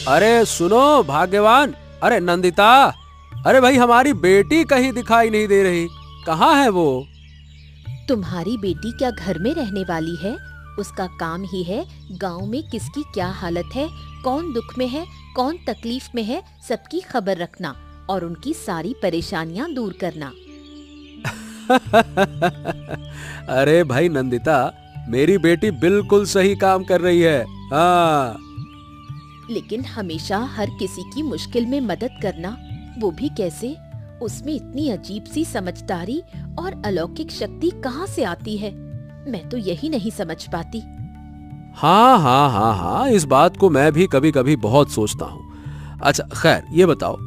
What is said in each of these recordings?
अरे सुनो भाग्यवान, अरे नंदिता, अरे भाई हमारी बेटी कहीं दिखाई नहीं दे रही, कहाँ है वो? तुम्हारी बेटी क्या घर में रहने वाली है? उसका काम ही है गांव में किसकी क्या हालत है, कौन दुख में है, कौन तकलीफ में है, सबकी खबर रखना और उनकी सारी परेशानियां दूर करना। अरे भाई नंदिता, मेरी बेटी बिल्कुल सही काम कर रही है। हाँ। लेकिन हमेशा हर किसी की मुश्किल में मदद करना, वो भी कैसे? उसमें इतनी अजीब सी समझदारी और अलौकिक शक्ति कहाँ से आती है? मैं तो यही नहीं समझ पाती। हाँ हाँ हाँ हाँ, इस बात को मैं भी कभी कभी बहुत सोचता हूँ। अच्छा खैर, ये बताओ,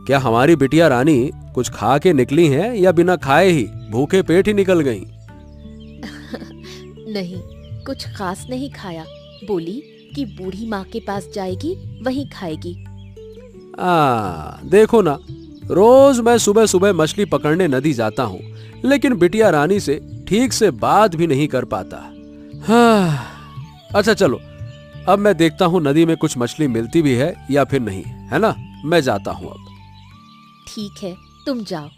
क्या हमारी बिटिया रानी कुछ खा के निकली हैं या बिना खाए ही भूखे पेट ही निकल गईं? नहीं, कुछ खास नहीं खाया। बोली कि बूढ़ी माँ के पास जाएगी, वहीं खाएगी। देखो ना, रोज मैं सुबह सुबह मछली पकड़ने नदी जाता हूँ, लेकिन बिटिया रानी से ठीक से बात भी नहीं कर पाता। हाँ। अच्छा चलो, अब मैं देखता हूँ नदी में कुछ मछली मिलती भी है या फिर नहीं, है ना? मैं जाता हूँ अब। ठीक है, तुम जाओ।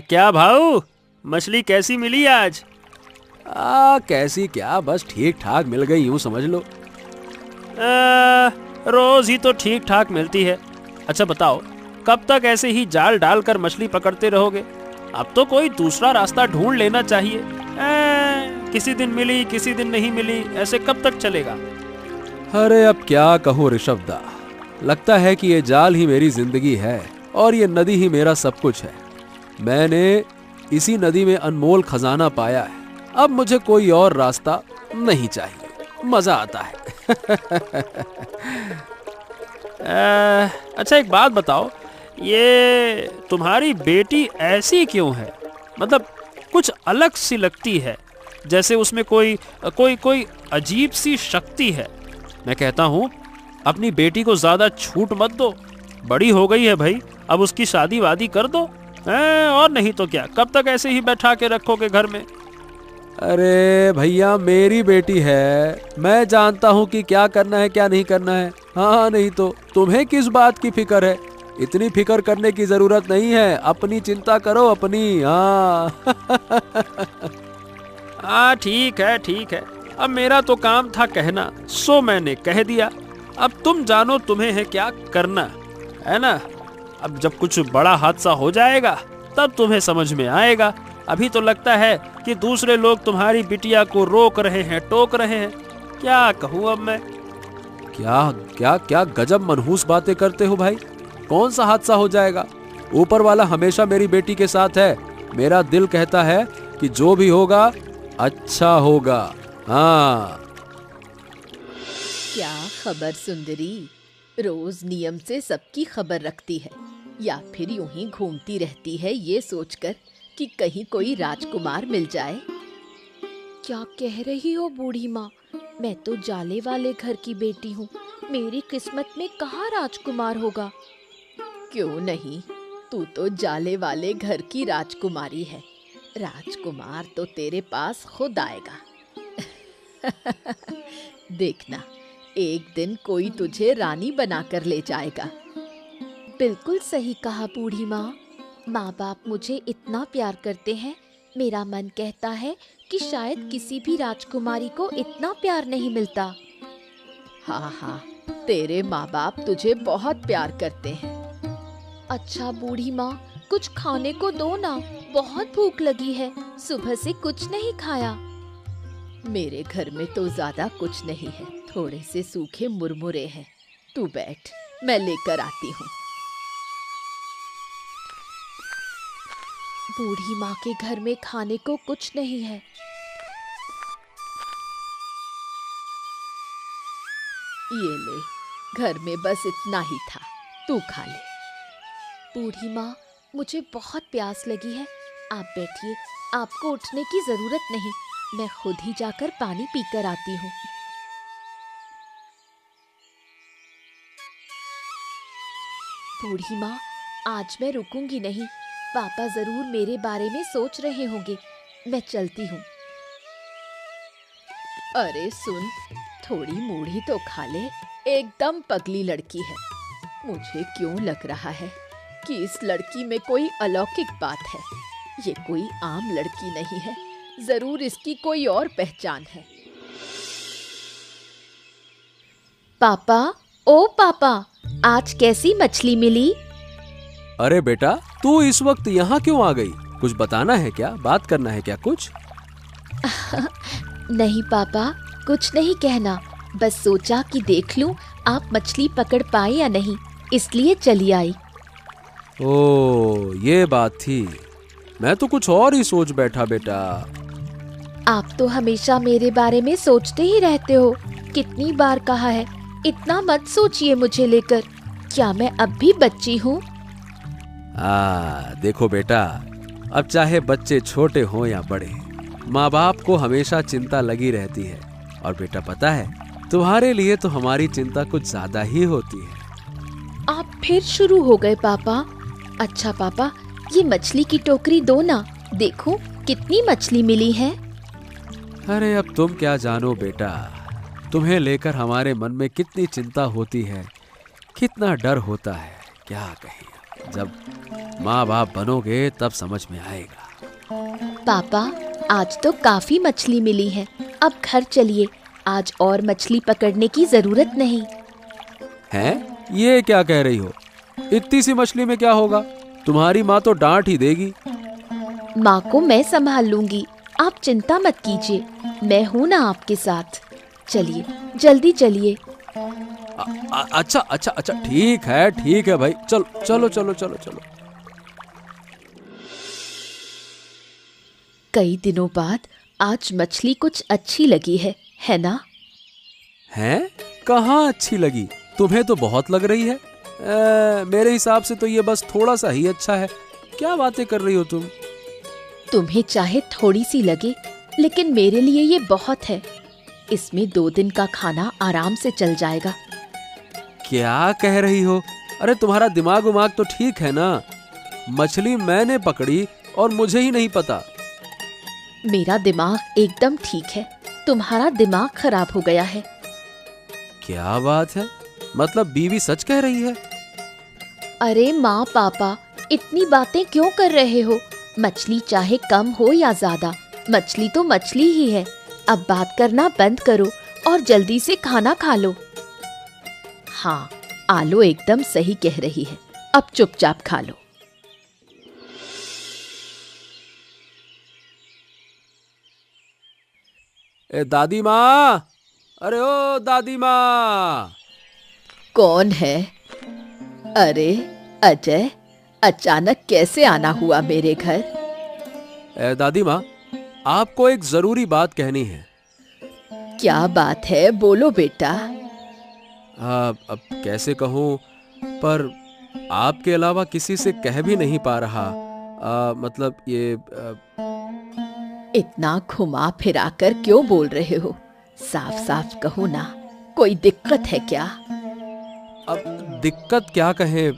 क्या भाऊ, मछली कैसी मिली आज? कैसी क्या, बस ठीक ठाक मिल गई, यूं समझ लो। रोज ही तो ठीक ठाक मिलती है। अच्छा बताओ, कब तक ऐसे ही जाल डालकर मछली पकड़ते रहोगे? अब तो कोई दूसरा रास्ता ढूंढ लेना चाहिए। किसी दिन मिली, किसी दिन नहीं मिली, ऐसे कब तक चलेगा? अरे अब क्या कहूँ ऋषभदा, लगता है कि ये जाल ही मेरी जिंदगी है और ये नदी ही मेरा सब कुछ है। मैंने इसी नदी में अनमोल खजाना पाया है, अब मुझे कोई और रास्ता नहीं चाहिए। मजा आता है। अच्छा एक बात बताओ, ये तुम्हारी बेटी ऐसी क्यों है? मतलब कुछ अलग सी लगती है, जैसे उसमें कोई कोई कोई अजीब सी शक्ति है। मैं कहता हूँ अपनी बेटी को ज्यादा छूट मत दो, बड़ी हो गई है भाई, अब उसकी शादी वादी कर दो। और नहीं तो क्या, कब तक ऐसे ही बैठा के रखोगे घर में? अरे भैया, मेरी बेटी है, मैं जानता हूँ कि क्या करना है क्या नहीं करना है। हाँ, नहीं तो तुम्हें किस बात की फिक्र है? इतनी फिक्र करने की जरूरत नहीं है, अपनी चिंता करो अपनी। हाँ। हाँ ठीक है ठीक है, अब मेरा तो काम था कहना, सो मैंने कह दिया। अब तुम जानो तुम्हें है क्या करना, है ना? अब जब कुछ बड़ा हादसा हो जाएगा तब तुम्हें समझ में आएगा। अभी तो लगता है कि दूसरे लोग तुम्हारी बिटिया को रोक रहे हैं, टोक रहे हैं। क्या कहूँ अब मैं? क्या क्या क्या गजब मनहूस बातें करते हो भाई। कौन सा हादसा हो जाएगा? ऊपर वाला हमेशा मेरी बेटी के साथ है। मेरा दिल कहता है कि जो भी होगा अच्छा होगा। हाँ। क्या खबर सुंदरी, रोज नियम से सबकी खबर रखती है या फिर यूं ही घूमती रहती है ये सोचकर कि कहीं कोई राजकुमार मिल जाए? क्या कह रही हो बूढ़ी माँ? मैं तो जाले वाले घर की बेटी हूँ, मेरी किस्मत में कहाँ राजकुमार होगा? क्यों नहीं, तू तो जाले वाले घर की राजकुमारी है। राजकुमार तो तेरे पास खुद आएगा। देखना, एक दिन कोई तुझे रानी बनाकर ले जाएगा। बिल्कुल सही कहा बूढ़ी माँ। माँ बाप मुझे इतना प्यार करते हैं, मेरा मन कहता है कि शायद किसी भी राजकुमारी को इतना प्यार नहीं मिलता। हाँ हाँ, तेरे माँ बाप तुझे बहुत प्यार करते हैं। अच्छा बूढ़ी माँ, कुछ खाने को दो ना, बहुत भूख लगी है, सुबह से कुछ नहीं खाया। मेरे घर में तो ज्यादा कुछ नहीं है, थोड़े से सूखे मुरमुरे हैं। तू बैठ, मैं लेकर आती हूँ। बूढ़ी माँ के घर में खाने को कुछ नहीं है। ये ले, घर में बस इतना ही था, तू खा ले। बूढ़ी माँ, मुझे बहुत प्यास लगी है, आप बैठिए, आपको उठने की जरूरत नहीं, मैं खुद ही जाकर पानी पीकर आती हूँ। बूढ़ी माँ, आज मैं रुकूंगी नहीं, पापा जरूर मेरे बारे में सोच रहे होंगे, मैं चलती हूँ। अरे सुन, थोड़ी मूढ़ी तो खा ले, एकदम पगली लड़की है। मुझे क्यों लग रहा है कि इस लड़की में कोई अलौकिक बात है। ये कोई आम लड़की नहीं है, जरूर इसकी कोई और पहचान है। पापा, ओ पापा, आज कैसी मछली मिली? अरे बेटा, तू इस वक्त यहाँ क्यों आ गई? कुछ बताना है क्या? बात करना है क्या कुछ? नहीं पापा, कुछ नहीं कहना, बस सोचा कि देख लूं आप मछली पकड़ पाए या नहीं, इसलिए चली आई। ओ, ये बात थी। मैं तो कुछ और ही सोच बैठा बेटा। आप तो हमेशा मेरे बारे में सोचते ही रहते हो। कितनी बार कहा है, इतना मत सोचिए मुझे लेकर। क्या मैं अब भी बच्ची हूँ? देखो बेटा, अब चाहे बच्चे छोटे हों या बड़े, माँ बाप को हमेशा चिंता लगी रहती है। और बेटा पता है, तुम्हारे लिए तो हमारी चिंता कुछ ज्यादा ही होती है। आप फिर शुरू हो गए पापा। अच्छा पापा, ये मछली की टोकरी दो ना, देखो कितनी मछली मिली है। अरे अब तुम क्या जानो बेटा, तुम्हें लेकर हमारे मन में कितनी चिंता होती है, कितना डर होता है। क्या कहें, जब माँ बाप बनोगे तब समझ में आएगा। पापा, आज तो काफी मछली मिली है, अब घर चलिए। आज और मछली पकड़ने की जरूरत नहीं है। ये क्या कह रही हो? इतनी सी मछली में क्या होगा? तुम्हारी माँ तो डांट ही देगी। माँ को मैं संभाल लूंगी, आप चिंता मत कीजिए, मैं हूँ ना आपके साथ। चलिए, जल्दी चलिए। अच्छा अच्छा अच्छा, ठीक है भाई, चलो चलो चलो चलो चलो। कई दिनों बाद आज मछली कुछ अच्छी लगी है ना? हैं? कहाँ अच्छी लगी? तुम्हें तो बहुत लग रही है। मेरे हिसाब से तो ये बस थोड़ा सा ही अच्छा है। क्या बातें कर रही हो तुम? तुम्हें चाहे थोड़ी सी लगे, लेकिन मेरे लिए ये बहुत है। इसमें 2 दिन का खाना आराम से चल जाएगा। क्या कह रही हो? अरे तुम्हारा दिमाग उमाग तो ठीक है ना? मछली मैंने पकड़ी और मुझे ही नहीं पता। मेरा दिमाग एकदम ठीक है, तुम्हारा दिमाग खराब हो गया है। क्या बात है? मतलब बीवी सच कह रही है? अरे माँ पापा, इतनी बातें क्यों कर रहे हो? मछली चाहे कम हो या ज्यादा, मछली तो मछली ही है। अब बात करना बंद करो और जल्दी से खाना खा लो। हाँ, आलू एकदम सही कह रही है, अब चुपचाप खा लो। दादी माँ, अरे ओ दादी माँ। कौन है? अरे अजय, अचानक कैसे आना हुआ मेरे घर? दादी माँ, आपको एक जरूरी बात कहनी है। क्या बात है, बोलो बेटा। अब कैसे कहूँ, पर आपके अलावा किसी से कह भी नहीं पा रहा। मतलब ये इतना घुमा फिरा कर क्यों बोल रहे हो? साफ साफ कहो ना, कोई दिक्कत है क्या? अब दिक्कत क्या कहें,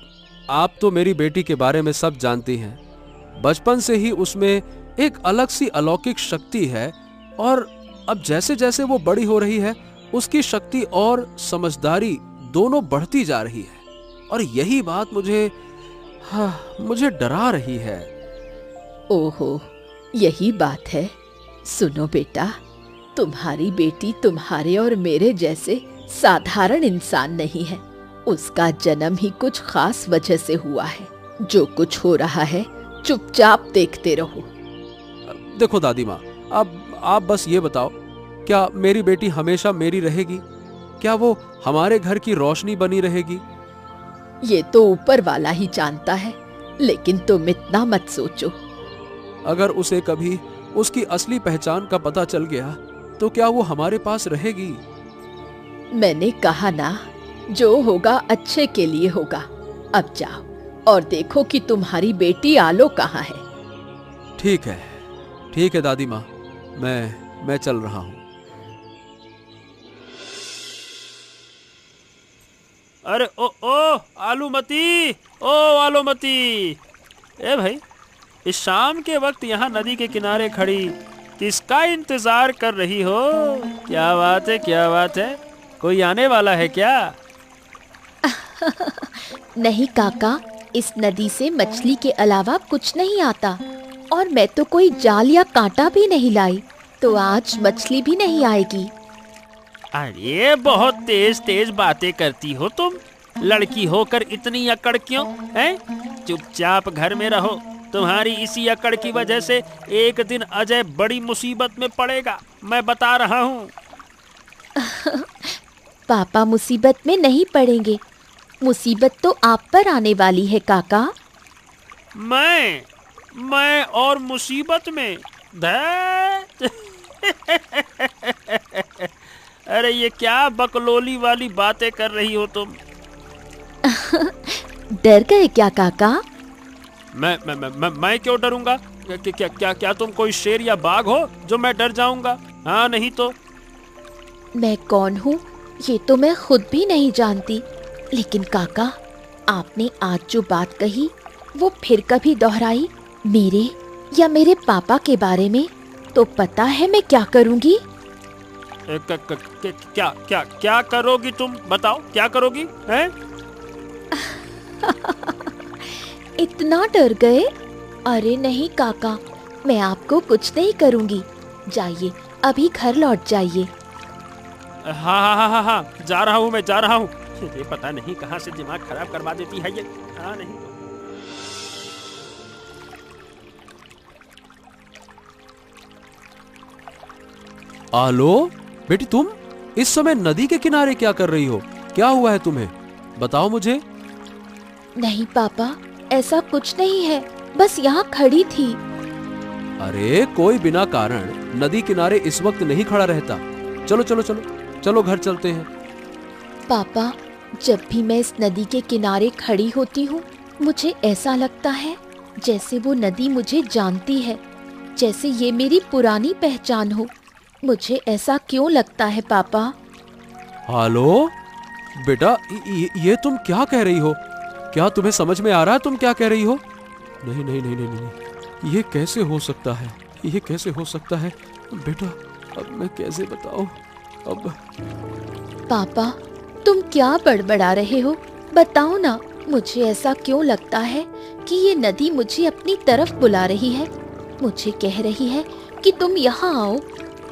आप तो मेरी बेटी के बारे में सब जानती हैं। बचपन से ही उसमें एक अलग सी अलौकिक शक्ति है, और अब जैसे जैसे वो बड़ी हो रही है, उसकी शक्ति और समझदारी दोनों बढ़ती जा रही है। और यही बात मुझे डरा रही है। ओहो, यही बात है। सुनो बेटा, तुम्हारी बेटी तुम्हारे और मेरे जैसे साधारण इंसान नहीं है। उसका जन्म ही कुछ खास वजह से हुआ है। जो कुछ हो रहा है चुपचाप देखते रहो। देखो दादी माँ, अब आप बस ये बताओ, क्या मेरी बेटी हमेशा मेरी रहेगी? क्या वो हमारे घर की रोशनी बनी रहेगी? ये तो ऊपर वाला ही जानता है, लेकिन तुम इतना मत सोचो। अगर उसे कभी उसकी असली पहचान का पता चल गया तो क्या वो हमारे पास रहेगी? मैंने कहा ना, जो होगा अच्छे के लिए होगा। अब जाओ और देखो कि तुम्हारी बेटी आलो कहाँ है। ठीक है दादी माँ, मैं चल रहा हूँ। अरे ओ आलूमती, ओ आलूमती। ए भाई, इस शाम के वक्त यहाँ नदी के किनारे खड़ी किसका इंतजार कर रही हो? क्या बात है, क्या बात है? कोई आने वाला है क्या? नहीं काका, इस नदी से मछली के अलावा कुछ नहीं आता, और मैं तो कोई जाल या कांटा भी नहीं लाई, तो आज मछली भी नहीं आएगी। अरे बहुत तेज तेज बातें करती हो तुम। लड़की होकर इतनी अकड़ क्यों हैं? चुपचाप घर में रहो। तुम्हारी इसी अकड़ की वजह से एक दिन अजय बड़ी मुसीबत में पड़ेगा, मैं बता रहा हूँ। पापा मुसीबत में नहीं पड़ेंगे, मुसीबत तो आप पर आने वाली है काका। मैं और मुसीबत में? धैट! अरे ये क्या बकलोली वाली बातें कर रही हो तुम? डर गए क्या काका? मैं क्यों डरूंगा? क्या तुम कोई शेर या बाघ हो जो मैं डर जाऊंगा? हाँ नहीं तो। मैं कौन हूँ ये तो मैं खुद भी नहीं जानती, लेकिन काका, आपने आज जो बात कही वो फिर कभी दोहराई मेरे या मेरे पापा के बारे में, तो पता है मैं क्या करूँगी? क्या करोगी तुम? बताओ क्या करोगी हैं? इतना डर गए? अरे नहीं काका, मैं आपको कुछ नहीं करूँगी। जाइए, अभी घर लौट जाइए। हाँ, जा रहा हूँ, मैं जा रहा हूँ। ये पता नहीं कहाँ से दिमाग खराब करवा देती है ये। हाँ नहीं तो। आलो, बेटी तुम इस समय नदी के किनारे क्या कर रही हो? क्या हुआ है तुम्हें? बताओ मुझे। नहीं पापा, ऐसा कुछ नहीं है, बस यहाँ खड़ी थी। अरे कोई बिना कारण नदी किनारे इस वक्त नहीं खड़ा रहता। चलो चलो चलो चलो घर चलते हैं। पापा, जब भी मैं इस नदी के किनारे खड़ी होती हूँ, मुझे ऐसा लगता है जैसे वो नदी मुझे जानती है, जैसे ये मेरी पुरानी पहचान हो। मुझे ऐसा क्यों लगता है पापा? हेलो बेटा, ये तुम क्या कह रही हो? क्या तुम्हें समझ में आ रहा है तुम क्या कह रही हो? नहीं नहीं नहीं नहीं नहीं, ये कैसे हो सकता है? ये कैसे हो सकता है बेटा? अब मैं कैसे बताऊं? अब पापा, तुम क्या बड़बड़ा रहे हो? बताओ ना, मुझे ऐसा क्यों लगता है कि ये नदी मुझे अपनी तरफ बुला रही है, मुझे कह रही है कि तुम यहाँ आओ,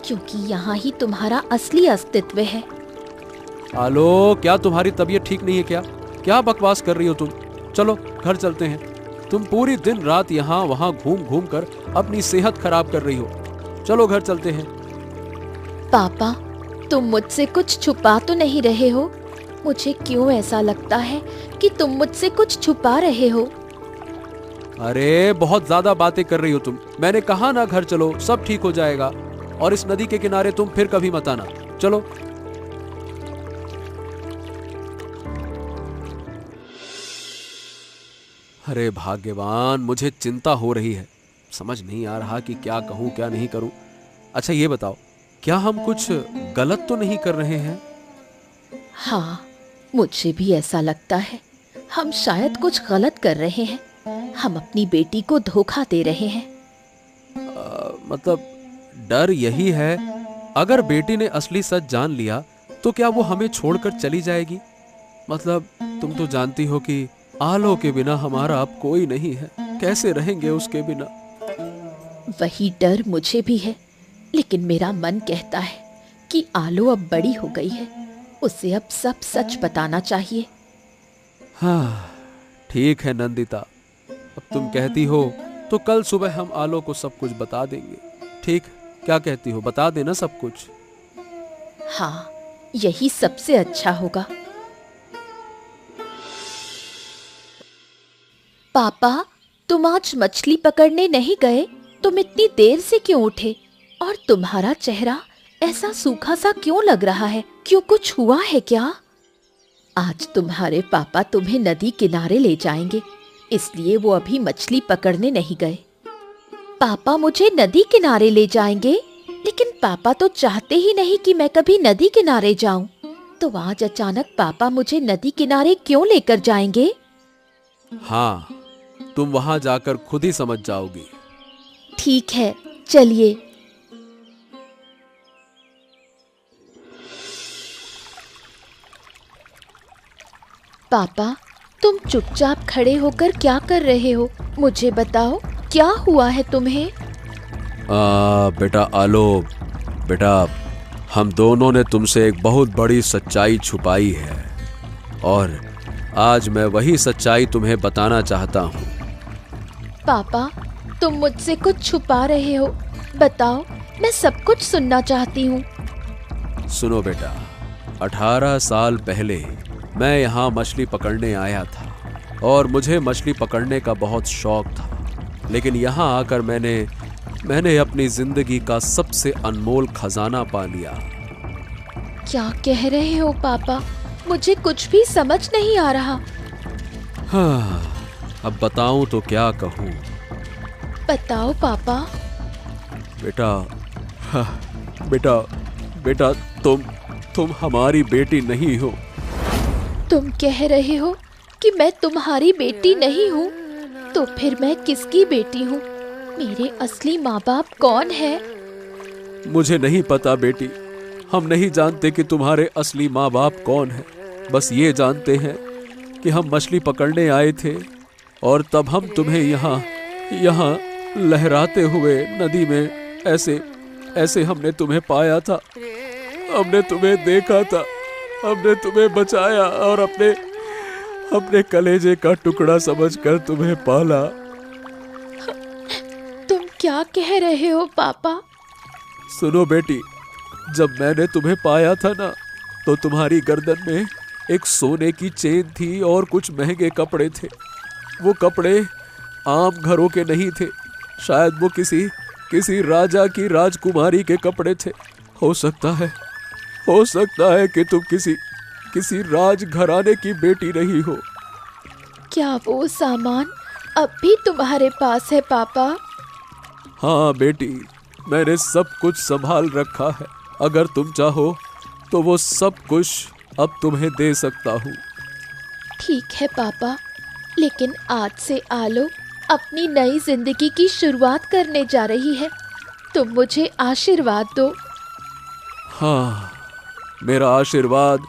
क्योंकि यहाँ ही तुम्हारा असली अस्तित्व है। आलो, क्या तुम्हारी तबीयत ठीक नहीं है क्या? क्या बकवास कर रही हो तुम? चलो घर चलते हैं। तुम पूरी दिन रात यहाँ वहाँ घूम घूम कर अपनी सेहत खराब कर रही हो। चलो घर चलते हैं। पापा, तुम मुझसे कुछ छुपा तो नहीं रहे हो? मुझे क्यों ऐसा लगता है कि तुम मुझसे कुछ छुपा रहे हो? अरे बहुत ज्यादा बातें कर रही हो तुम। मैंने कहा ना घर चलो, सब ठीक हो जाएगा। और इस नदी के किनारे तुम फिर कभी मत आना। चलो। अरे भाग्यवान, मुझे चिंता हो रही है। समझ नहीं आ रहा कि क्या कहूं क्या नहीं करूं। अच्छा ये बताओ, क्या हम कुछ गलत तो नहीं कर रहे हैं? हाँ, मुझे भी ऐसा लगता है। हम शायद कुछ गलत कर रहे हैं। हम अपनी बेटी को धोखा दे रहे हैं। मतलब डर यही है, अगर बेटी ने असली सच जान लिया तो क्या वो हमें छोड़कर चली जाएगी? मतलब तुम तो जानती हो कि आलो के बिना हमारा अब कोई नहीं है। कैसे रहेंगे उसके बिना? वही डर मुझे भी है, लेकिन मेरा मन कहता है कि आलो अब बड़ी हो गई है, उसे अब सब सच बताना चाहिए। हाँ ठीक है नंदिता, अब तुम कहती हो तो कल सुबह हम आलो को सब कुछ बता देंगे। ठीक, क्या कहती हो? बता देना सब कुछ। हाँ, यही सबसे अच्छा होगा। पापा, तुम आज मछली पकड़ने नहीं गए? तुम इतनी देर से क्यों उठे? और तुम्हारा चेहरा ऐसा सूखा सा क्यों लग रहा है? क्यों, कुछ हुआ है क्या? आज तुम्हारे पापा तुम्हें नदी किनारे ले जाएंगे, इसलिए वो अभी मछली पकड़ने नहीं गए। पापा मुझे नदी किनारे ले जाएंगे? लेकिन पापा तो चाहते ही नहीं कि मैं कभी नदी किनारे जाऊं। तो आज अचानक पापा मुझे नदी किनारे क्यों लेकर जाएंगे? हाँ, तुम वहां जाकर खुद ही समझ जाओगी। ठीक है, चलिए। पापा, तुम चुपचाप खड़े होकर क्या कर रहे हो? मुझे बताओ, क्या हुआ है तुम्हें? बेटा आलोक, बेटा हम दोनों ने तुमसे एक बहुत बड़ी सच्चाई छुपाई है और आज मैं वही सच्चाई तुम्हें बताना चाहता हूँ। पापा, तुम मुझसे कुछ छुपा रहे हो। बताओ, मैं सब कुछ सुनना चाहती हूँ। सुनो बेटा, 18 साल पहले मैं यहाँ मछली पकड़ने आया था और मुझे मछली पकड़ने का बहुत शौक था, लेकिन यहाँ आकर मैंने अपनी जिंदगी का सबसे अनमोल खजाना पा लिया। क्या कह रहे हो पापा? मुझे कुछ भी समझ नहीं आ रहा। हाँ, अब बताऊं तो क्या कहूं? बताओ पापा। बेटा, बेटा तुम हमारी बेटी नहीं हो। तुम कह रहे हो कि मैं तुम्हारी बेटी नहीं हूँ? तो फिर मैं किसकी बेटी हूँ? मेरे असली माँ बाप कौन है? मुझे नहीं पता बेटी, हम नहीं जानते कि तुम्हारे असली माँ बाप कौन है। बस ये जानते हैं कि हम मछली पकड़ने आए थे और तब हम तुम्हें यहाँ लहराते हुए नदी में ऐसे हमने तुम्हें पाया था। हमने तुम्हें देखा था, हमने तुम्हें बचाया और अपने कलेजे का टुकड़ा समझकर तुम्हें पाला। तुम क्या कह रहे हो पापा? सुनो बेटी, जब मैंने तुम्हें पाया था ना, तो तुम्हारी गर्दन में एक सोने की चेन थी और कुछ महंगे कपड़े थे। वो कपड़े आम घरों के नहीं थे, शायद वो किसी राजा की राजकुमारी के कपड़े थे। हो सकता है कि तुम किसी राजघराने की बेटी रही हो। क्या वो सामान अब भी तुम्हारे पास है पापा? हाँ बेटी, मैंने सब कुछ संभाल रखा है। अगर तुम चाहो तो वो सब कुछ अब तुम्हें दे सकता हूँ। ठीक है पापा, लेकिन आज से आलो अपनी नई जिंदगी की शुरुआत करने जा रही है। तुम मुझे आशीर्वाद दो। हाँ, मेरा आशीर्वाद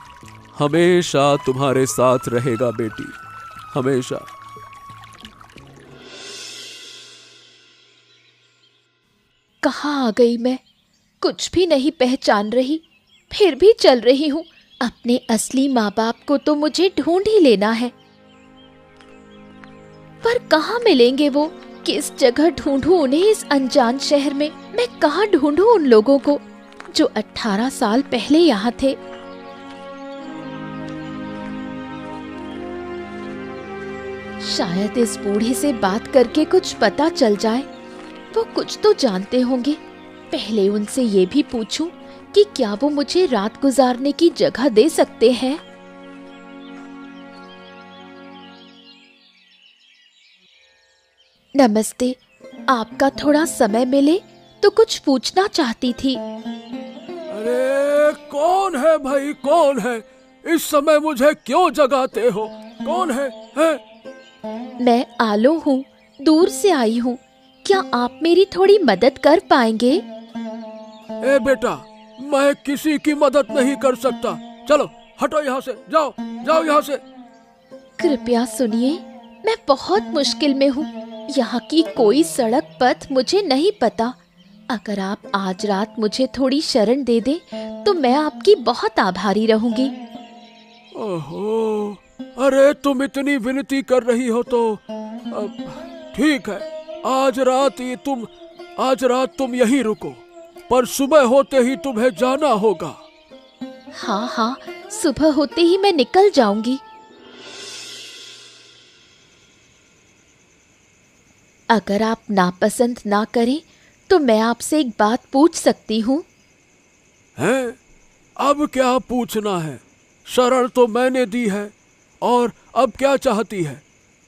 हमेशा तुम्हारे साथ रहेगा बेटी, हमेशा। कहाँ आ गई मैं? कुछ भी नहीं पहचान रही, फिर भी चल रही हूँ। अपने असली माँ बाप को तो मुझे ढूंढ ही लेना है, पर कहाँ मिलेंगे वो? किस जगह ढूंढूं उन्हें इस अनजान शहर में? मैं कहाँ ढूंढूं उन लोगों को जो 18 साल पहले यहाँ थे? शायद इस बूढ़े से बात करके कुछ पता चल जाए। वो कुछ तो जानते होंगे। पहले उनसे ये भी पूछूं कि क्या वो मुझे रात गुजारने की जगह दे सकते हैं। नमस्ते, आपका थोड़ा समय मिले तो कुछ पूछना चाहती थी। अरे कौन है भाई, कौन है? इस समय मुझे क्यों जगाते हो? कौन है? मैं आलो हूँ, दूर से आई हूँ। क्या आप मेरी थोड़ी मदद कर पाएंगे? ए बेटा, मैं किसी की मदद नहीं कर सकता। चलो हटो यहाँ से, जाओ यहाँ से। कृपया सुनिए, मैं बहुत मुश्किल में हूँ। यहाँ की कोई सड़क पथ मुझे नहीं पता। अगर आप आज रात मुझे थोड़ी शरण दे दें तो मैं आपकी बहुत आभारी रहूंगी। ओहो, अरे तुम इतनी विनती कर रही हो तो ठीक है, आज रात तुम यहीं रुको, पर सुबह होते ही तुम्हें जाना होगा। हाँ, सुबह होते ही मैं निकल जाऊंगी। अगर आप नापसंद ना करें तो मैं आपसे एक बात पूछ सकती हूँ? हैं? अब क्या पूछना है? शरण तो मैंने दी है, और अब क्या चाहती है?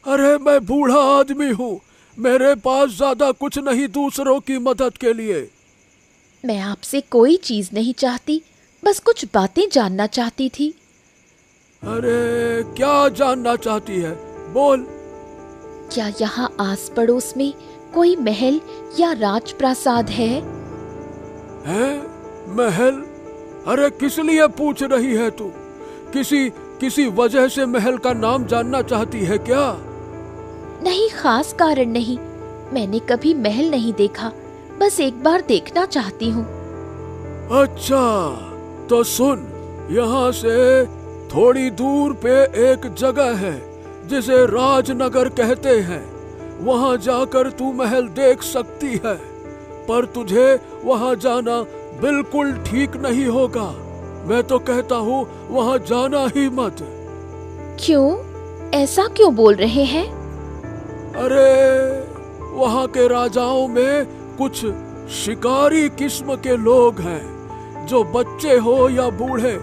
अरे मैं बूढ़ा आदमी हूँ, मेरे पास ज्यादा कुछ नहीं दूसरों की मदद के लिए। मैं आपसे कोई चीज नहीं चाहती, बस कुछ बातें जानना चाहती थी। अरे क्या जानना चाहती है? बोल। क्या यहाँ आस पड़ोस में कोई महल या राजप्रासाद है? हैं? महल? अरे किस लिए पूछ रही है तू? किसी वजह से महल का नाम जानना चाहती है क्या? नहीं, खास कारण नहीं। मैंने कभी महल नहीं देखा, बस एक बार देखना चाहती हूँ। अच्छा, तो सुन, यहाँ से थोड़ी दूर पे एक जगह है जिसे राजनगर कहते हैं। वहाँ जाकर तू महल देख सकती है, पर तुझे वहाँ जाना बिल्कुल ठीक नहीं होगा। मैं तो कहता हूँ वहाँ जाना ही मत। क्यों? ऐसा क्यों बोल रहे हैं? अरे, वहाँ के राजाओं में कुछ शिकारी किस्म के लोग हैं जो बच्चे हो या बूढ़े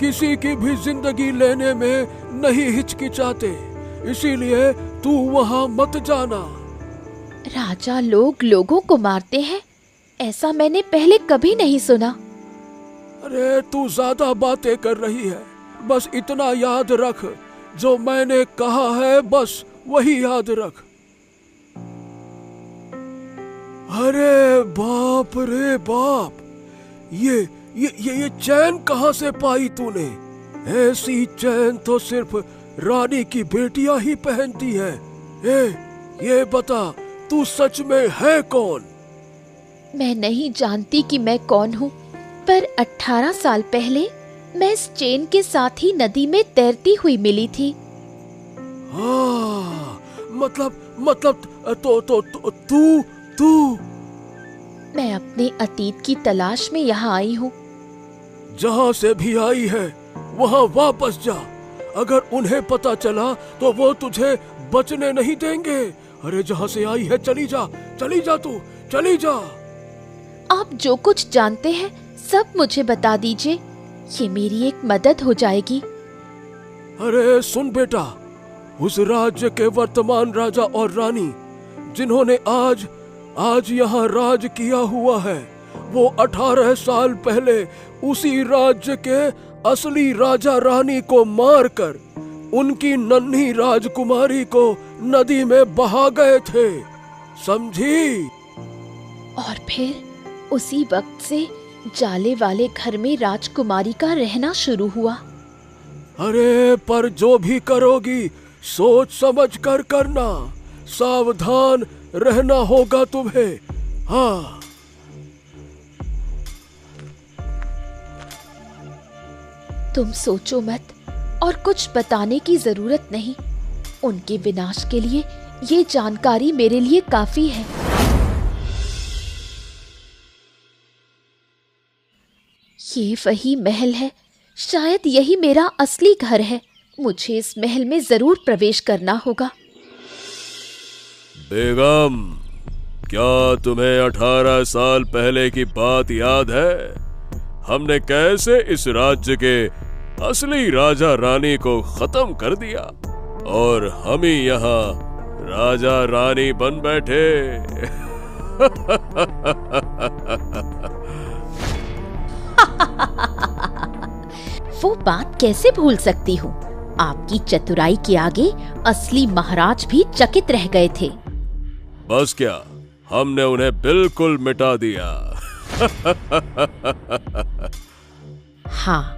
किसी की भी जिंदगी लेने में नहीं हिचकिचाते। इसीलिए तू वहाँ मत जाना। राजा लोग लोगों को मारते हैं? ऐसा मैंने पहले कभी नहीं सुना। अरे, तू ज्यादा बातें कर रही है। बस इतना याद रख, जो मैंने कहा है बस वही याद रख। अरे बाप रे बाप, ये चैन कहाँ से पाई तूने? ऐसी चैन तो सिर्फ रानी की बेटियां ही पहनती है। ये बता, तू सच में है कौन? मैं नहीं जानती कि मैं कौन हूँ, पर 18 साल पहले मैं इस चेन के साथ ही नदी में तैरती हुई मिली थी। हाँ, मतलब तू मैं अपने अतीत की तलाश में यहाँ आई हूँ। जहाँ से भी आई है वहाँ वापस जा। अगर उन्हें पता चला तो वो तुझे बचने नहीं देंगे। अरे, जहाँ से आई है चली जा तू, चली जा। आप जो कुछ जानते हैं सब मुझे बता दीजिए, ये मेरी एक मदद हो जाएगी। अरे सुन बेटा, उस राज्य के वर्तमान राजा और रानी जिन्होंने आज यहाँ राज किया हुआ है, वो 18 साल पहले उसी राज्य के असली राजा रानी को मारकर उनकी नन्ही राजकुमारी को नदी में बहा गए थे, समझी? और फिर उसी वक्त से जाले वाले घर में राजकुमारी का रहना शुरू हुआ। अरे, पर जो भी करोगी सोच समझ कर करना, सावधान रहना होगा तुम्हें। हाँ। तुम सोचो मत, और कुछ बताने की जरूरत नहीं। उनके विनाश के लिए ये जानकारी मेरे लिए काफी है। ये वही महल है, शायद यही मेरा असली घर है। मुझे इस महल में जरूर प्रवेश करना होगा। बेगम, क्या तुम्हें 18 साल पहले की बात याद है? हमने कैसे इस राज्य के असली राजा रानी को खत्म कर दिया और हम ही यहाँ राजा रानी बन बैठे। वो बात कैसे भूल सकती हूँ? आपकी चतुराई के आगे असली महाराज भी चकित रह गए थे। बस क्या, हमने उन्हें बिल्कुल मिटा दिया। हाँ,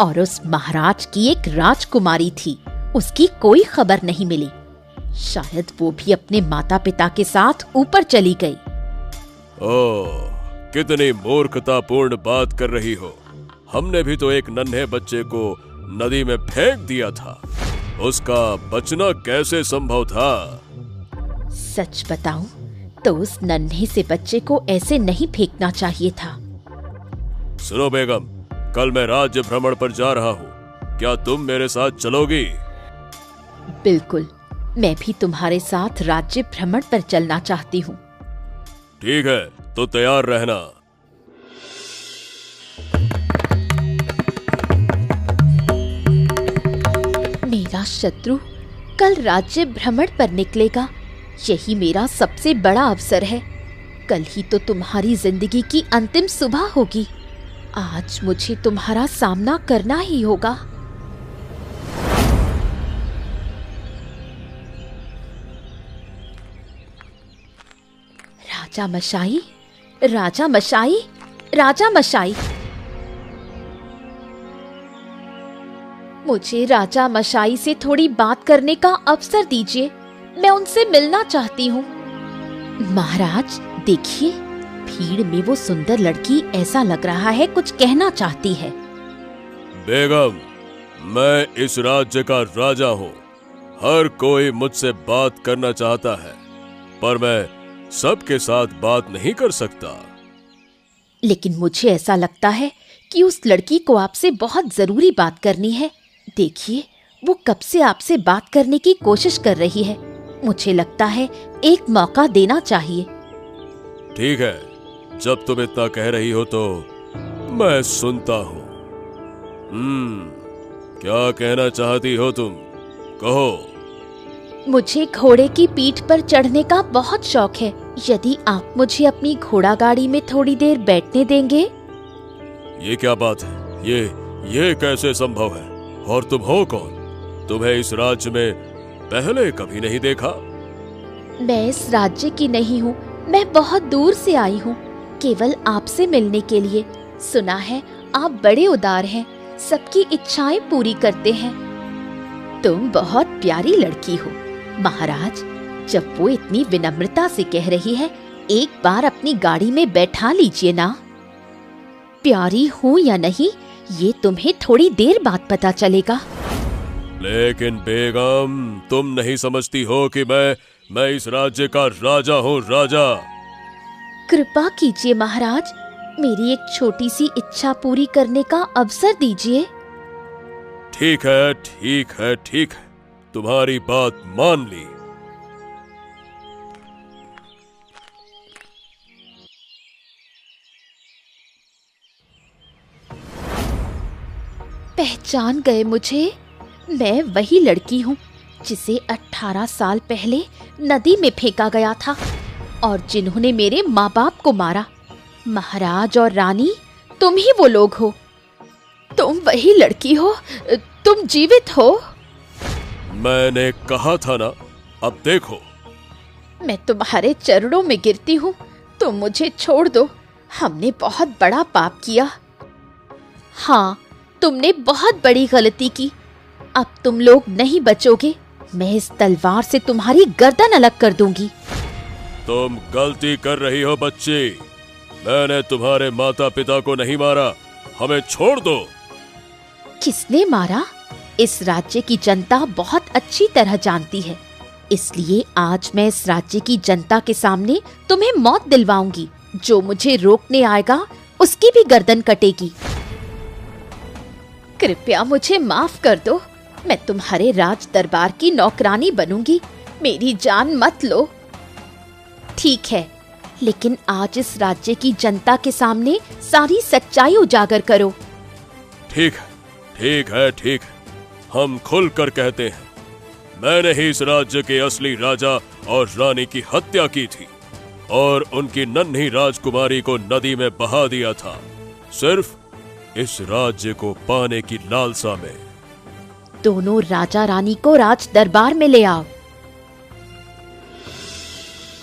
और उस महाराज की एक राजकुमारी थी, उसकी कोई खबर नहीं मिली। शायद वो भी अपने माता पिता के साथ ऊपर चली गई। ओह, कितनी मूर्खतापूर्ण बात कर रही हो। हमने भी तो एक नन्हे बच्चे को नदी में फेंक दिया था। उसका बचना कैसे संभव था? सच बताऊं तो उस नन्हे से बच्चे को ऐसे नहीं फेंकना चाहिए था। सुनो बेगम, कल मैं राज्य भ्रमण पर जा रहा हूँ, क्या तुम मेरे साथ चलोगी? बिल्कुल, मैं भी तुम्हारे साथ राज्य भ्रमण पर चलना चाहती हूँ। ठीक है, तो तैयार रहना। मेरा शत्रु कल राज्य भ्रमण पर निकलेगा। यही मेरा सबसे बड़ा अवसर है। कल ही तो तुम्हारी जिंदगी की अंतिम सुबह होगी। आज मुझे तुम्हारा सामना करना ही होगा। राजा मशाई, राजा मशाई, राजा मशाई। मुझे राजा मशाई से थोड़ी बात करने का अवसर दीजिए। मैं उनसे मिलना चाहती हूँ। महाराज देखिए, भीड़ में वो सुंदर लड़की ऐसा लग रहा है कुछ कहना चाहती है। बेगम, मैं इस राज्य का राजा हूँ। हर कोई मुझसे बात करना चाहता है, पर मैं सबके साथ बात नहीं कर सकता। लेकिन मुझे ऐसा लगता है कि उस लड़की को आपसे बहुत जरूरी बात करनी है। देखिए, वो कब से आपसे बात करने की कोशिश कर रही है। मुझे लगता है एक मौका देना चाहिए। ठीक है, जब तुम इतना कह रही हो तो मैं सुनता हूँ। क्या कहना चाहती हो तुम? कहो। मुझे घोड़े की पीठ पर चढ़ने का बहुत शौक है। यदि आप मुझे अपनी घोड़ा गाड़ी में थोड़ी देर बैठने देंगे। ये क्या बात है? ये कैसे संभव है? और तुम हो कौन? तुम्हें इस राज्य में पहले कभी नहीं देखा। मैं इस राज्य की नहीं हूँ, मैं बहुत दूर से आई हूँ, केवल आपसे मिलने के लिए। सुना है आप बड़े उदार हैं, सबकी इच्छाएं पूरी करते हैं। तुम बहुत प्यारी लड़की हो। महाराज, जब वो इतनी विनम्रता से कह रही है, एक बार अपनी गाड़ी में बैठा लीजिए ना। प्यारी हूँ या नहीं, ये तुम्हें थोड़ी देर बाद पता चलेगा। लेकिन बेगम, तुम नहीं समझती हो कि मैं इस राज्य का राजा हूँ, राजा। कृपा कीजिए महाराज, मेरी एक छोटी सी इच्छा पूरी करने का अवसर दीजिए। ठीक है, ठीक है, ठीक है, तुम्हारी बात मान ली। पहचान गए मुझे? मैं वही लड़की हूँ जिसे 18 साल पहले नदी में फेंका गया था और जिन्होंने मेरे माँ बाप को मारा। महाराज और रानी, तुम ही वो लोग हो। तुम वही लड़की हो, तुम जीवित हो। मैंने कहा था ना, अब देखो। मैं तुम्हारे चरणों में गिरती हूँ, तुम मुझे छोड़ दो। हमने बहुत बड़ा पाप किया। हाँ, तुमने बहुत बड़ी गलती की। अब तुम लोग नहीं बचोगे। मैं इस तलवार से तुम्हारी गर्दन अलग कर दूंगी। तुम गलती कर रही हो बच्ची। मैंने तुम्हारे माता पिता को नहीं मारा, हमें छोड़ दो। किसने मारा? इस राज्य की जनता बहुत अच्छी तरह जानती है, इसलिए आज मैं इस राज्य की जनता के सामने तुम्हें मौत दिलवाऊंगी। जो मुझे रोकने आएगा उसकी भी गर्दन कटेगी। कृपया मुझे माफ कर दो। मैं तुम्हारे राज दरबार की नौकरानी बनूंगी। मेरी जान मत लो। ठीक है, लेकिन आज इस राज्य की जनता के सामने सारी सच्चाई उजागर करो। ठीक है, ठीक है, ठीक है। हम खुलकर कहते हैं, मैंने ही इस राज्य के असली राजा और रानी की हत्या की थी और उनकी नन्ही राजकुमारी को नदी में बहा दिया था, सिर्फ इस राज्य को पाने की लालसा में। दोनों राजा रानी को राज दरबार में ले आओ।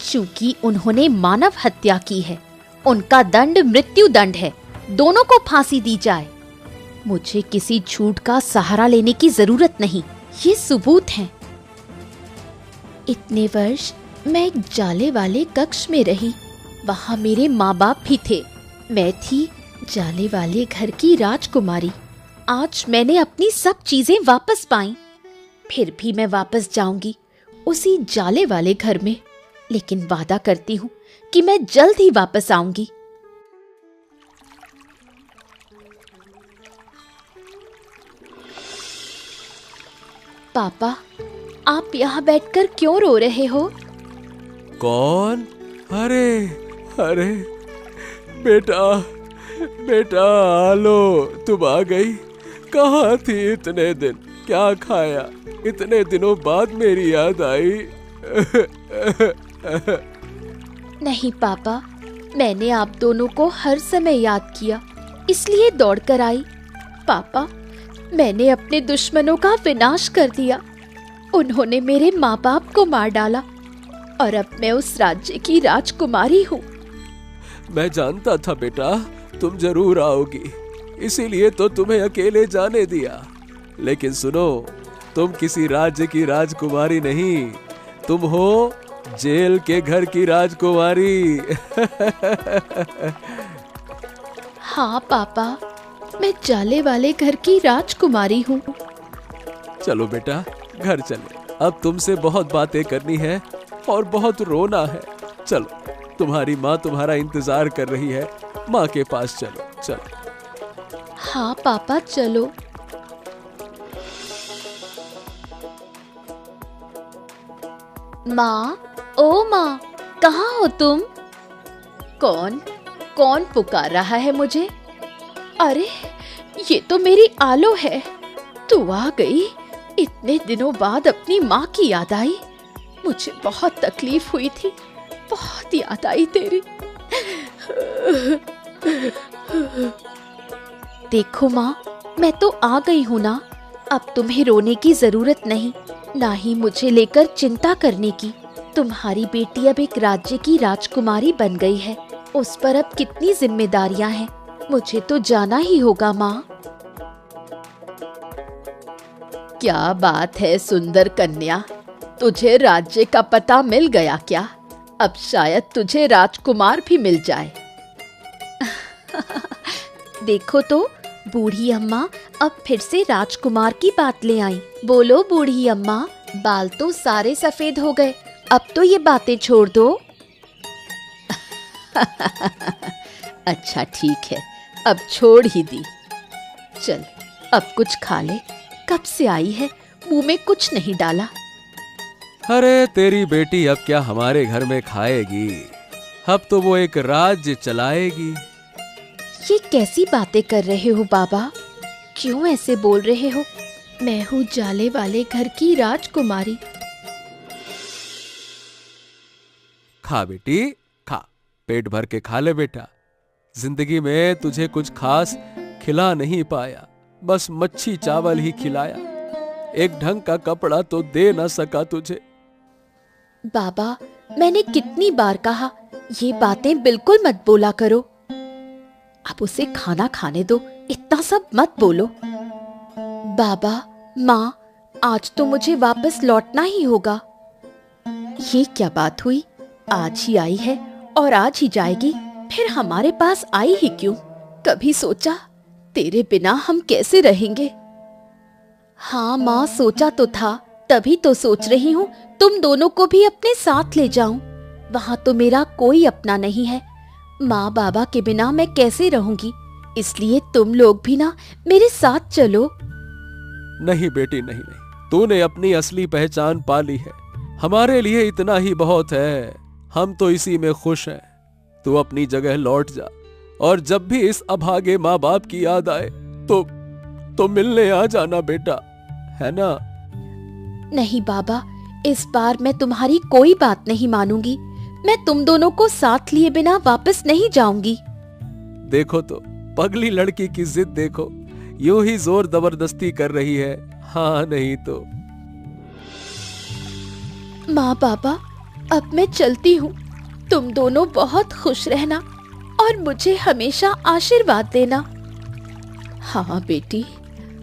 चूंकि उन्होंने मानव हत्या की है, उनका दंड मृत्यु दंड है। दोनों को फांसी दी जाए। मुझे किसी झूठ का सहारा लेने की जरूरत नहीं, ये सबूत हैं। इतने वर्ष मैं एक जाले वाले कक्ष में रही। वहां मेरे माँ बाप भी थे। मैं थी जाले वाले घर की राजकुमारी। आज मैंने अपनी सब चीजें वापस पाई। फिर भी मैं वापस जाऊंगी उसी जाले वाले घर में, लेकिन वादा करती हूँ कि मैं जल्द ही वापस आऊंगी। पापा, आप यहाँ बैठकर क्यों रो रहे हो? कौन? अरे अरे बेटा, बेटा आलो, तुम आ गई। कहाँ थी इतने दिन? क्या खाया? इतने दिनों बाद मेरी याद आई। नहीं पापा, मैंने आप दोनों को हर समय याद किया, इसलिए दौड़कर आई। पापा, मैंने अपने दुश्मनों का विनाश कर दिया। उन्होंने मेरे माँ बाप को मार डाला और अब मैं उस राज्य की राजकुमारी हूँ। मैं जानता था बेटा, तुम जरूर आओगी, इसीलिए तो तुम्हें अकेले जाने दिया। लेकिन सुनो, तुम किसी राज्य की राजकुमारी नहीं, तुम हो जेल के घर की राजकुमारी। हाँ पापा, मैं जाले वाले घर की राजकुमारी हूँ। चलो बेटा, घर चले। अब तुमसे बहुत बातें करनी है और बहुत रोना है। चलो, तुम्हारी माँ तुम्हारा इंतजार कर रही है। माँ के पास चलो, चलो। हाँ पापा, चलो। माँ, ओ माँ, कहाँ हो तुम? कौन कौन पुकार रहा है मुझे? अरे, ये तो मेरी आलो है। तू आ गई। इतने दिनों बाद अपनी माँ की याद आई। मुझे बहुत तकलीफ हुई थी, बहुत याद आई तेरी। देखो माँ, मैं तो आ गई हूँ ना। अब तुम्हें रोने की जरूरत नहीं, ना ही मुझे लेकर चिंता करने की। तुम्हारी बेटी अब एक राज्य की राजकुमारी बन गई है। उस पर अब कितनी जिम्मेदारियां हैं। मुझे तो जाना ही होगा माँ। क्या बात है सुंदर कन्या, तुझे राज्य का पता मिल गया क्या? अब शायद तुझे राजकुमार भी मिल जाए। देखो तो, बूढ़ी अम्मा अब फिर से राजकुमार की बात ले आई। बोलो बूढ़ी अम्मा, बाल तो सारे सफेद हो गए, अब तो ये बातें छोड़ दो। अच्छा ठीक है, अब छोड़ ही दी। चल, अब कुछ खा ले। कब से आई है, मुंह में कुछ नहीं डाला। अरे तेरी बेटी अब क्या हमारे घर में खाएगी? अब तो वो एक राज्य चलाएगी। ये कैसी बातें कर रहे हो बाबा? क्यों ऐसे बोल रहे हो? मैं हूँ जाले वाले घर की राजकुमारी। खा बेटी, खा। पेट भर के खा ले बेटा। जिंदगी में तुझे कुछ खास खिला नहीं पाया, बस मच्छी चावल ही खिलाया। एक ढंग का कपड़ा तो दे ना सका तुझे। बाबा, मैंने कितनी बार कहा, ये बातें बिल्कुल मत बोला करो। अब उसे खाना खाने दो, इतना सब मत बोलो। बाबा, माँ, आज तो मुझे वापस लौटना ही होगा। ये क्या बात हुई? आज ही आई है और आज ही जाएगी, फिर हमारे पास आई ही क्यों? कभी सोचा तेरे बिना हम कैसे रहेंगे? हाँ माँ, सोचा तो था, तभी तो सोच रही हूँ तुम दोनों को भी अपने साथ ले जाऊं। वहां तो मेरा कोई अपना नहीं है। माँ बाबा के बिना मैं कैसे रहूंगी? इसलिए तुम लोग भी ना मेरे साथ चलो। नहीं बेटी, नहीं नहीं, तूने अपनी असली पहचान पा ली है। हमारे लिए इतना ही बहुत है। हम तो इसी में खुश हैं। तू अपनी जगह लौट जा, और जब भी इस अभागे माँ बाप की याद आए तो मिलने आ जाना बेटा, है ना? नहीं बाबा, इस बार मैं तुम्हारी कोई बात नहीं मानूंगी। मैं तुम दोनों को साथ लिए बिना वापस नहीं जाऊंगी। देखो तो, पगली लड़की की जिद देखो, यूं ही जोर जबरदस्ती कर रही है। हाँ नहीं तो। माँ बाबा, अब मैं चलती हूँ। तुम दोनों बहुत खुश रहना और मुझे हमेशा आशीर्वाद देना। हाँ बेटी,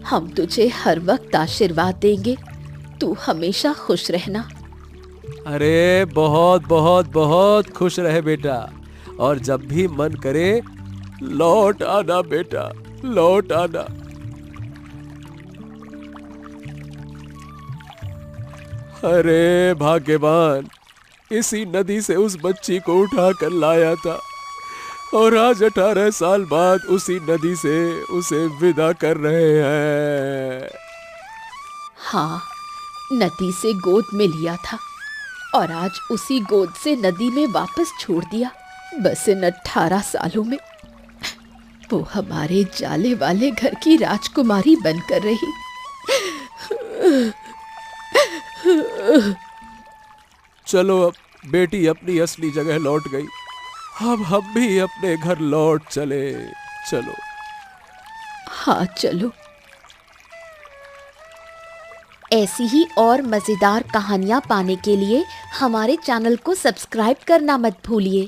हम तुझे हर वक्त आशीर्वाद देंगे। तू हमेशा खुश रहना। अरे बहुत बहुत बहुत खुश रहे बेटा, और जब भी मन करे लौट आना बेटा, लौट आना। अरे भाग्यवान, इसी नदी से उस बच्ची को उठा कर लाया था, और आज 18 साल बाद उसी नदी से उसे विदा कर रहे हैं। हाँ, नदी से गोद में लिया था और आज उसी गोद से नदी में वापस छोड़ दिया। बस इन 18 सालों में वो हमारे जाले वाले घर की राजकुमारी बनकर रही। चलो, अब बेटी अपनी असली जगह लौट गई। अब हम भी अपने घर लौट चले। चलो। हाँ चलो। ऐसी ही और मजेदार कहानियाँ पाने के लिए हमारे चैनल को सब्सक्राइब करना मत भूलिए।